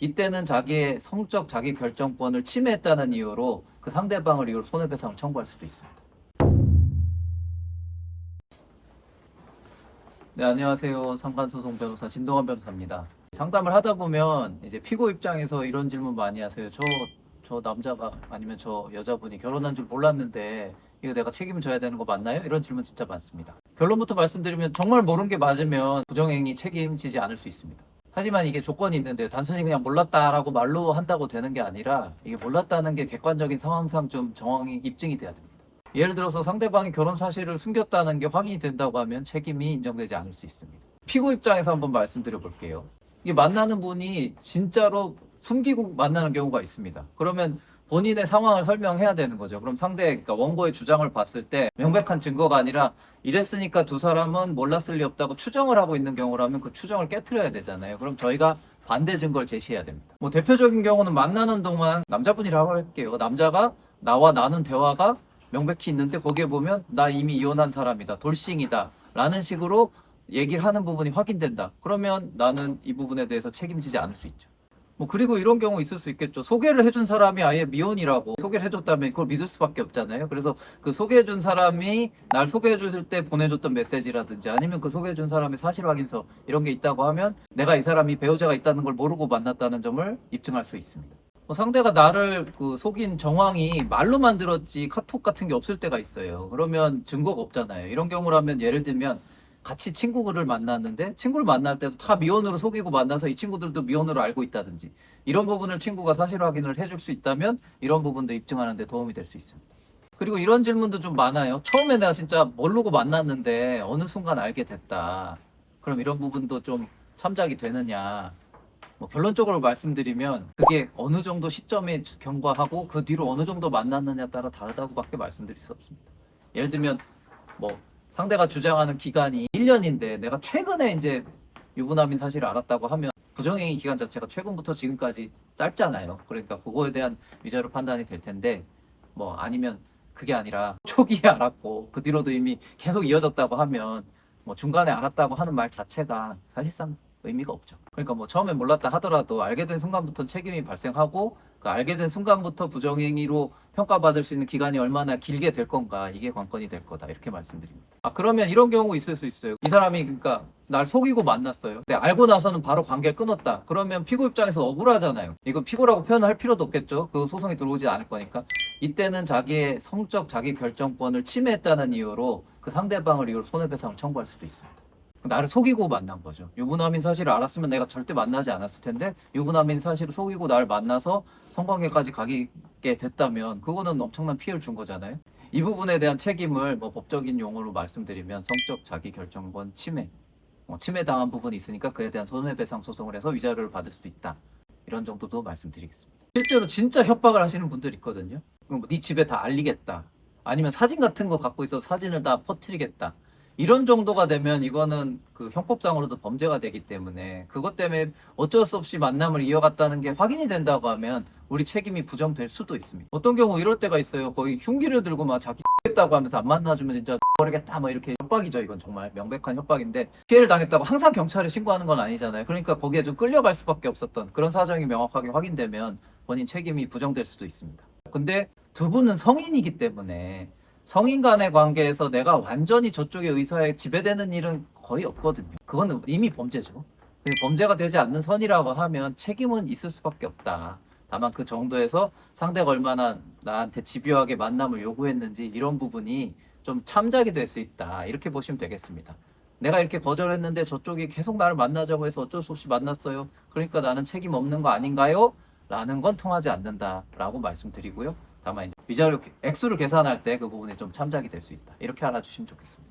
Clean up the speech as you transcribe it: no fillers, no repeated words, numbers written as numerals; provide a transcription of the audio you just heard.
이때는 자기의 성적 자기 결정권을 침해했다는 이유로 그 상대방을 이유로 손해배상을 청구할 수도 있습니다. 네, 안녕하세요. 상관소송 변호사 진동환 변호사입니다. 상담을 하다 보면 이제 피고 입장에서 이런 질문 많이 하세요. 저 남자가 아니면 저 여자분이 결혼한 줄 몰랐는데 이거 내가 책임을 져야 되는 거 맞나요? 이런 질문 진짜 많습니다. 결론부터 말씀드리면 정말 모르는 게 맞으면 부정행위 책임지지 않을 수 있습니다. 하지만 이게 조건이 있는데 단순히 그냥 몰랐다라고 말로 한다고 되는 게 아니라 이게 몰랐다는 게 객관적인 상황상 좀 정황이 입증이 돼야 됩니다. 예를 들어서 상대방이 결혼 사실을 숨겼다는 게 확인이 된다고 하면 책임이 인정되지 않을 수 있습니다. 피고 입장에서 한번 말씀드려 볼게요. 이게 만나는 분이 진짜로 숨기고 만나는 경우가 있습니다. 그러면 본인의 상황을 설명해야 되는 거죠. 그럼 그러니까 원고의 주장을 봤을 때 명백한 증거가 아니라 이랬으니까 두 사람은 몰랐을 리 없다고 추정을 하고 있는 경우라면 그 추정을 깨트려야 되잖아요. 그럼 저희가 반대 증거를 제시해야 됩니다. 뭐 대표적인 경우는 만나는 동안 남자분이라고 할게요. 남자가 나와 나눈 대화가 명백히 있는데 거기에 보면 나 이미 이혼한 사람이다, 돌싱이다 라는 식으로 얘기를 하는 부분이 확인된다. 그러면 나는 이 부분에 대해서 책임지지 않을 수 있죠. 뭐 그리고 이런 경우 있을 수 있겠죠. 소개를 해준 사람이 아예 미혼이라고 소개를 해줬다면 그걸 믿을 수밖에 없잖아요. 그래서 그 소개해준 사람이 날 소개해줬을 때 보내줬던 메시지라든지 아니면 그 소개해준 사람의 사실 확인서 이런 게 있다고 하면 내가 이 사람이 배우자가 있다는 걸 모르고 만났다는 점을 입증할 수 있습니다. 상대가 나를 속인 정황이 말로만 들었지 카톡 같은 게 없을 때가 있어요. 그러면 증거가 없잖아요. 이런 경우라면 예를 들면 같이 친구를 만났는데 친구를 만날 때도 다 미혼으로 속이고 만나서 이 친구들도 미혼으로 알고 있다든지 이런 부분을 친구가 사실 확인을 해줄 수 있다면 이런 부분도 입증하는 데 도움이 될 수 있습니다. 그리고 이런 질문도 좀 많아요. 처음에 내가 진짜 모르고 만났는데 어느 순간 알게 됐다. 그럼 이런 부분도 좀 참작이 되느냐. 결론적으로 말씀드리면 그게 어느 정도 시점에 경과하고 그 뒤로 어느 정도 만났느냐에 따라 다르다고밖에 말씀드릴 수 없습니다. 예를 들면 상대가 주장하는 기간이 1년인데 내가 최근에 이제 유부남인 사실을 알았다고 하면 부정행위 기간 자체가 최근부터 지금까지 짧잖아요. 그러니까 그거에 대한 위자료 판단이 될 텐데 아니면 그게 아니라 초기에 알았고 그 뒤로도 이미 계속 이어졌다고 하면 중간에 알았다고 하는 말 자체가 사실상 의미가 없죠. 그러니까 처음에 몰랐다 하더라도 알게 된 순간부터 책임이 발생하고 그 알게 된 순간부터 부정행위로 평가받을 수 있는 기간이 얼마나 길게 될 건가 이게 관건이 될 거다 이렇게 말씀드립니다. 그러면 이런 경우 있을 수 있어요. 이 사람이 그러니까 날 속이고 만났어요. 근데 알고 나서는 바로 관계를 끊었다. 그러면 피고 입장에서 억울하잖아요. 이거 피고라고 표현할 필요도 없겠죠. 그 소송이 들어오지 않을 거니까. 이때는 자기의 성적 자기 결정권을 침해했다는 이유로 그 상대방을 이유로 손해배상을 청구할 수도 있습니다. 나를 속이고 만난 거죠. 유부남인 사실을 알았으면 내가 절대 만나지 않았을 텐데 유부남인 사실을 속이고 나를 만나서 성관계까지 가게 됐다면 그거는 엄청난 피해를 준 거잖아요. 이 부분에 대한 책임을 법적인 용어로 말씀드리면 성적 자기결정권 침해, 침해당한 부분이 있으니까 그에 대한 손해배상 소송을 해서 위자료를 받을 수 있다. 이런 정도도 말씀드리겠습니다. 실제로 진짜 협박을 하시는 분들 있거든요. 네 집에 다 알리겠다. 아니면 사진 같은 거 갖고 있어서 사진을 다 퍼뜨리겠다. 이런 정도가 되면 이거는 그 형법상으로도 범죄가 되기 때문에 그것 때문에 어쩔 수 없이 만남을 이어갔다는 게 확인이 된다고 하면 우리 책임이 부정될 수도 있습니다. 어떤 경우 이럴 때가 있어요. 거의 흉기를 들고 막 자기 했다고 하면서 안 만나주면 진짜 버리겠다 이렇게 협박이죠. 이건 정말 명백한 협박인데 피해를 당했다고 항상 경찰에 신고하는 건 아니잖아요. 그러니까 거기에 좀 끌려갈 수밖에 없었던 그런 사정이 명확하게 확인되면 본인 책임이 부정될 수도 있습니다. 근데 두 분은 성인이기 때문에 성인 간의 관계에서 내가 완전히 저쪽의 의사에 지배되는 일은 거의 없거든요. 그건 이미 범죄죠. 범죄가 되지 않는 선이라고 하면 책임은 있을 수밖에 없다. 다만 그 정도에서 상대가 얼마나 나한테 집요하게 만남을 요구했는지 이런 부분이 좀 참작이 될 수 있다. 이렇게 보시면 되겠습니다. 내가 이렇게 거절했는데 저쪽이 계속 나를 만나자고 해서 어쩔 수 없이 만났어요. 그러니까 나는 책임 없는 거 아닌가요? 라는 건 통하지 않는다라고 말씀드리고요. 다만 위자료 액수를 계산할 때 그 부분에 좀 참작이 될 수 있다. 이렇게 알아주시면 좋겠습니다.